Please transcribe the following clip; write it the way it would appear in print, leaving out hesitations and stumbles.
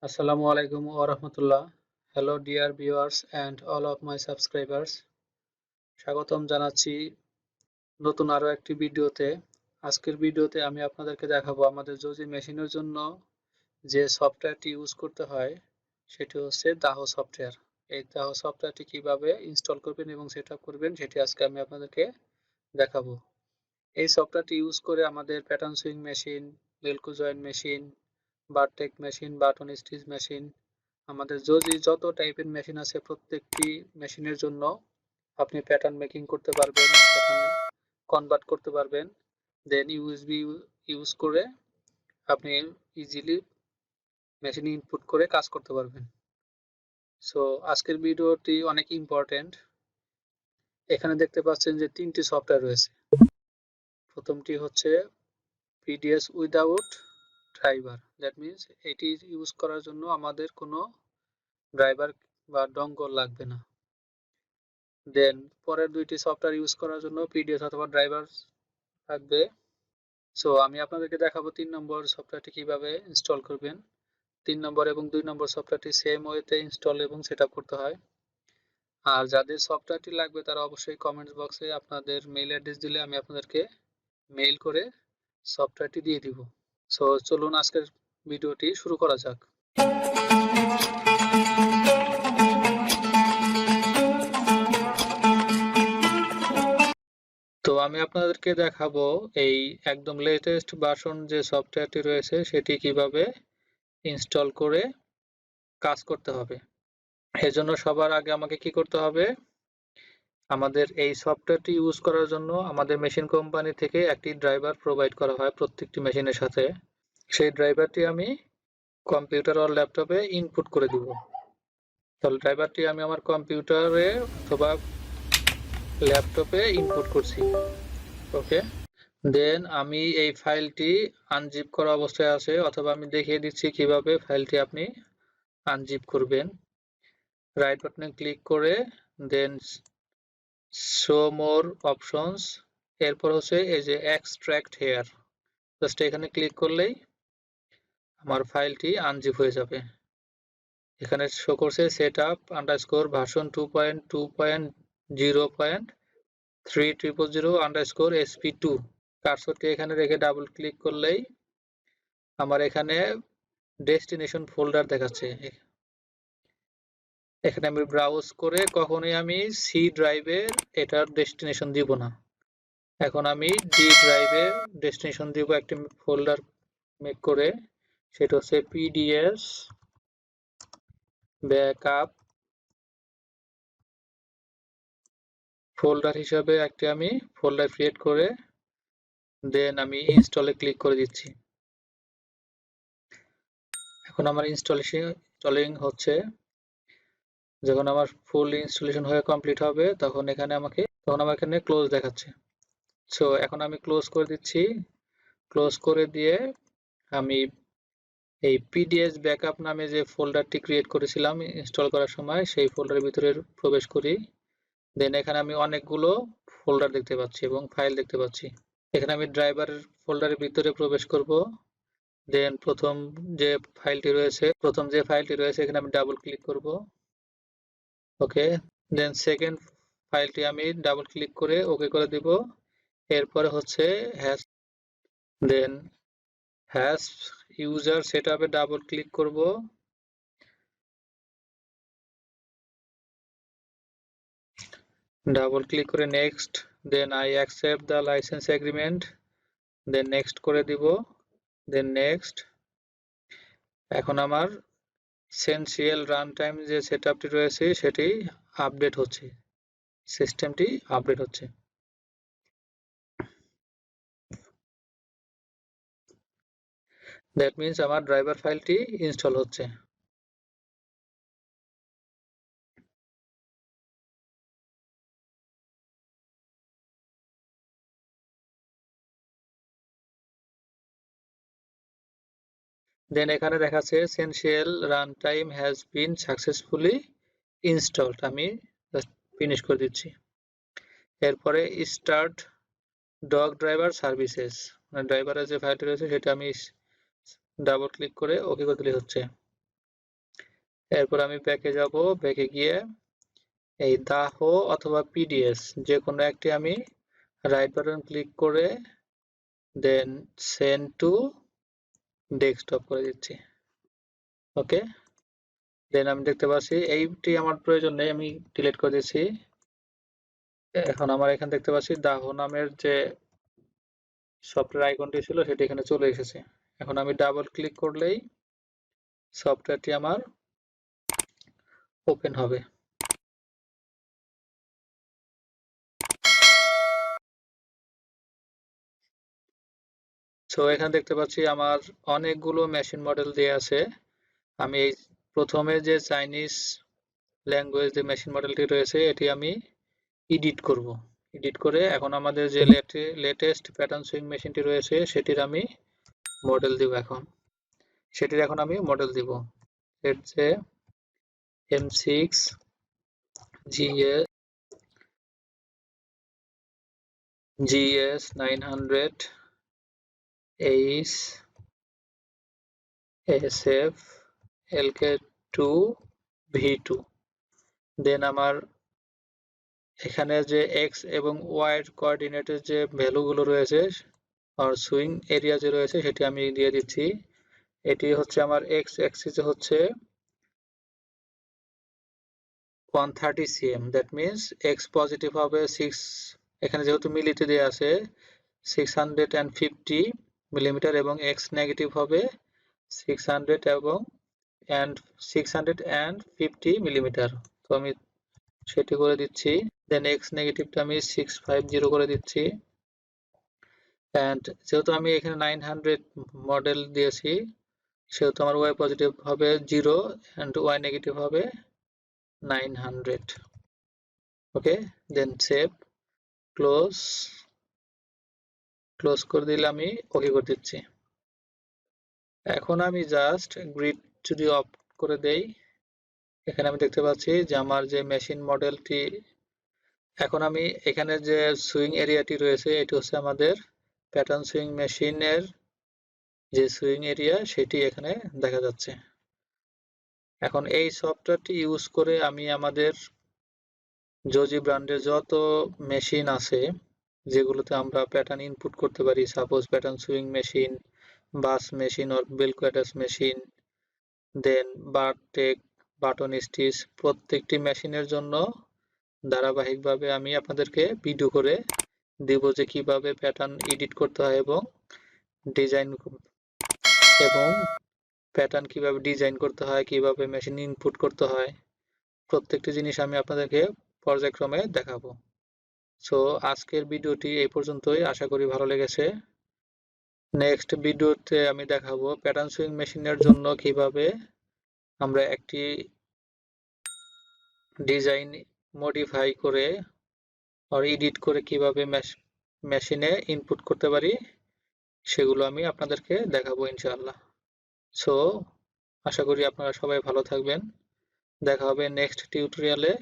Assalamu alaikum wa rahmatullah. Hello dear viewers and all of my subscribers. স্বাগতম জানাচ্ছি নতুন আরো একটি ভিডিওতে। আজকের ভিডিওতে আমি আপনাদেরকে দেখাবো আমাদের জজি মেশিনের জন্য যে সফটওয়্যারটি ইউজ করতে হয় সেটি হচ্ছে দাহো সফটওয়্যার। এই দাহো সফটওয়্যারটি কিভাবে ইনস্টল করবেন এবং সেটআপ করবেন সেটি আজকে আমি আপনাদেরকে দেখাবো। এই সফটওয়্যারটি ইউজ করে আমাদের pattern sewing machine, velcro joint machine, বার-tack মেশিন, বাটন স্টিচ মেশিন, আমাদের যত টাইপের মেশিন আছে প্রত্যেকটি মেশিনের জন্য আপনি প্যাটার্ন মেকিং করতে পারবেন, প্যাটার্ন কনভার্ট করতে পারবেন, দেন ইউএসবি ইউজ করে আপনি ইজিলি মেশিন ইনপুট করে কাজ করতে পারবেন। সো আজকের ভিডিওটি অনেক ইম্পর্টেন্ট। এখানে দেখতে পাচ্ছেন যে তিনটি সফটওয়্যার রয়েছে। প্রথমটি হচ্ছে PDS without driver, that means এটি ইউজ করার জন্য আমাদের কোনো ড্রাইভার বা ডঙ্গল লাগবে না। দেন পরের দুইটি সফটওয়্যার ইউজ করার জন্য পিডিএস অথবা ড্রাইভার লাগবে। সো আমি আপনাদেরকে দেখাবো 3 নম্বর সফটওয়্যারটি কিভাবে ইনস্টল করবেন। 3 নম্বর এবং 2 নম্বর সফটওয়্যারটি সেম ওয়েতে ইনস্টল এবং সেটআপ করতে হয়। আর যাদের সফটওয়্যারটি লাগবে তারা অবশ্যই কমেন্টস বক্সে আপনাদের মেইল অ্যাড্রেস দিলে আমি আপনাদেরকে মেইল করে সফটওয়্যারটি দিয়ে দিব। সো চলুন আজকের ভিডিওটি শুরু করা যাক। তো আমি আপনাদেরকে দেখাবো এই একদম লেটেস্ট ভার্সন যে সফটওয়্যারটি রয়েছে সেটি কিভাবে ইনস্টল করে কাজ করতে হবে। এজন্য সবার আগে আমাকে কি করতে হবে, আমাদের এই সফটওয়্যারটি ইউজ করার জন্য আমাদের মেশিন কোম্পানি থেকে একটি ড্রাইভার প্রোভাইড করা হয় প্রত্যেকটি মেশিনের সাথে। সেই ড্রাইভারটি আমি কম্পিউটার আর ল্যাপটপে ইনপুট করে দিব। তাহলে ড্রাইভারটি আমি আমার কম্পিউটারে অথবা ল্যাপটপে ইনপুট করছি। ওকে, দেন আমি এই ফাইলটি আনজিপ করা অবস্থায় আছে, অথবা আমি দেখিয়ে দিচ্ছি কিভাবে ফাইলটি আপনি আনজিপ করবেন। রাইট বাটনে ক্লিক করে দেন শো মোর অপশনস, এরপর হচ্ছে এই যে এক্সট্রাক্ট হেয়ার, জাস্ট এখানে ক্লিক করলেই আমার ফাইলটি আনজিপ হয়ে যাবে। এখানে শো করছে setup underscore version 2.2.0.3000 underscore SP2। কার্সরটি এখানে রেখে ডাবল ক্লিক করলেই আমার এখানে ডেস্টিনেশন ফোল্ডার দেখাচ্ছে। এখানে আমি ব্রাউজ করে কখনোই আমি সি ড্রাইভে এটার ডেস্টিনেশন দিব না। এখন আমি ডি ড্রাইভে ডেস্টিনেশন দিব একটি ফোল্ডার মেক করে, সেটা হচ্ছে পিডিএস ব্যাকআপ ফোল্ডার হিসাবে একটি আমি ফোল্ডার ক্রিয়েট করে দেন আমি ইনস্টলে ক্লিক করে দিচ্ছি। এখন আমার ইনস্টলিং হচ্ছে। যখন আমার ফুল ইনস্টলেশন হয়ে কমপ্লিট হবে তখন আমার এখানে ক্লোজ দেখাচ্ছে। সো এখন আমি ক্লোজ করে দিচ্ছি। ক্লোজ করে দিয়ে আমি এই পিডিএস ব্যাকআপ নামে যে ফোল্ডারটি ক্রিয়েট করেছিলাম ইনস্টল করার সময় সেই ফোল্ডারের ভিতরে প্রবেশ করি। দেন এখানে আমি অনেকগুলো ফোল্ডার দেখতে পাচ্ছি এবং ফাইল দেখতে পাচ্ছি। এখানে আমি ড্রাইভারের ফোল্ডারের ভিতরে প্রবেশ করব। দেন প্রথম যে ফাইলটি রয়েছে এখানে আমি ডাবল ক্লিক করব। ওকে, দেন সেকেন্ড ফাইলটি আমি ডাবল ক্লিক করে ওকে করে দিব। এরপরে হচ্ছে হ্যাশ, দেন হ্যাশ ইউজার সেটআপে ডাবল ক্লিক করব। ডাবল ক্লিক করে next, then I accept the licence agreement, then next করে দিব, দেন নেক্সট। এখন আমার সেনসিয়াল রান টাইম যে সেটআপটি রয়েছে সেটি আপডেট হচ্ছে, সিস্টেমটি আপডেট হচ্ছে। দ্যাট মিন্স আমার ড্রাইভার ফাইলটি ইনস্টল হচ্ছে। দেন এখানে দেখাচ্ছে essential run time has been successfully installed, আমি জাস্ট ফিনিশ করে দিচ্ছি। এরপরে স্টার্ট ডগ ড্রাইভার সার্ভিসেস, মানে ড্রাইভারের যে ফাইলটি রয়েছে সেটা আমি ডাবল ক্লিক করে ওকে করে দিলে হচ্ছে। এরপর আমি ব্যাকে যাব, ব্যাকে গিয়ে এই দাহো অথবা পিডিএস যে কোনো একটি আমি রাইট বাটন ক্লিক করে দেন সেন্ড টু ডেস্কটপ করে দিচ্ছি। ওকে, দেন আমি দেখতে পাচ্ছি এইটি আমার প্রয়োজন নেই, আমি ডিলিট করে দিচ্ছি। এখন আমার এখানে দেখতে পাচ্ছি দাহো নামের যে সফটওয়্যার আইকনটি ছিল সেটি এখানে চলে এসেছে। এখন আমি ডাবল ক্লিক করলেই সফটওয়্যারটি আমার ওপেন হবে। সো এখানে দেখতে পাচ্ছি আমার অনেকগুলো মেশিন মডেল দেয়া আছে। আমি এই প্রথমে যে চাইনিজ ল্যাঙ্গুয়েজ যে মেশিন মডেলটি রয়েছে এটি আমি এডিট করব। এডিট করে এখন আমাদের যে লেটেস্ট প্যাটার্ন সুইং মেশিনটি রয়েছে সেটির আমি মডেল দিব। সেটির এখন আমি মডেল দিব। এর যে M6 GS 900 Ace SF LK2 V2। দেন আমার এখানে যে X এবং Y কোঅর্ডিনেটের যে ভ্যালুগুলো রয়েছে আর সুইং এরিয়া যে রয়েছে সেটি আমি দিয়ে দিচ্ছি। এটি হচ্ছে আমার X অ্যাক্সিসে হচ্ছে 130 cm, that means X positive হবে 6, এখানে যেহেতু মিলিতে দেওয়া আছে 650 মিলিমিটার এবং X নেগেটিভ হবে 600 এবং 650 মিলিমিটার। তো আমি সেটি করে দিচ্ছি। দেন X নেগেটিভটা আমি 650 করে দিচ্ছি। অ্যান্ড যেহেতু আমি এখানে 900 মডেল দিয়েছি সেহেতু আমার Y পজিটিভ হবে 0 অ্যান্ড Y নেগেটিভ হবে 900। ওকে, দেন সেভ, ক্লোজ করে দিলে আমি ওকে করে দিচ্ছি। এখন আমি জাস্ট গ্রিড যদি অফ করে দেই, এখানে আমি দেখতে পাচ্ছি যে আমার যে মেশিন মডেলটি, এখন আমি এখানে যে সুইং এরিয়াটি রয়েছে এটি হচ্ছে আমাদের প্যাটার্ন সুইং মেশিনের যে সুইং এরিয়া সেটি এখানে দেখা যাচ্ছে। এখন এই সফটওয়্যারটি ইউজ করে আমি আমাদের জোজি ব্র্যান্ডের যত মেশিন আছে যেগুলোতে আমরা প্যাটার্ন ইনপুট করতে পারি, suppose pattern sewing machine, bus machine or বেলকো machine, then bar tack, button stitch, প্রত্যেকটি মেশিনের জন্য ধারাবাহিকভাবে আমি আপনাদেরকে ভিডিও করে দিব যে কিভাবে প্যাটার্ন এডিট করতে হয় এবং ডিজাইন এবং প্যাটার্ন কিভাবে ডিজাইন করতে হয়, কিভাবে মেশিন ইনপুট করতে হয়, প্রত্যেকটি জিনিস আমি আপনাদেরকে পর্যায়ক্রমে দেখাবো। সো আজকের ভিডিওটি এই পর্যন্তই, আশা করি ভালো লেগেছে। নেক্সট ভিডিওতে আমি দেখাবো প্যাটার্ন সুইং মেশিনের জন্য কিভাবে আমরা একটি ডিজাইন মডিফাই করে আর এডিট করে কিভাবে মেশিনে ইনপুট করতে পারি সেগুলো আমি আপনাদেরকে দেখাবো ইনশাআল্লাহ। সো আশা করি আপনারা সবাই ভালো থাকবেন। দেখা হবে নেক্সট টিউটোরিয়ালে।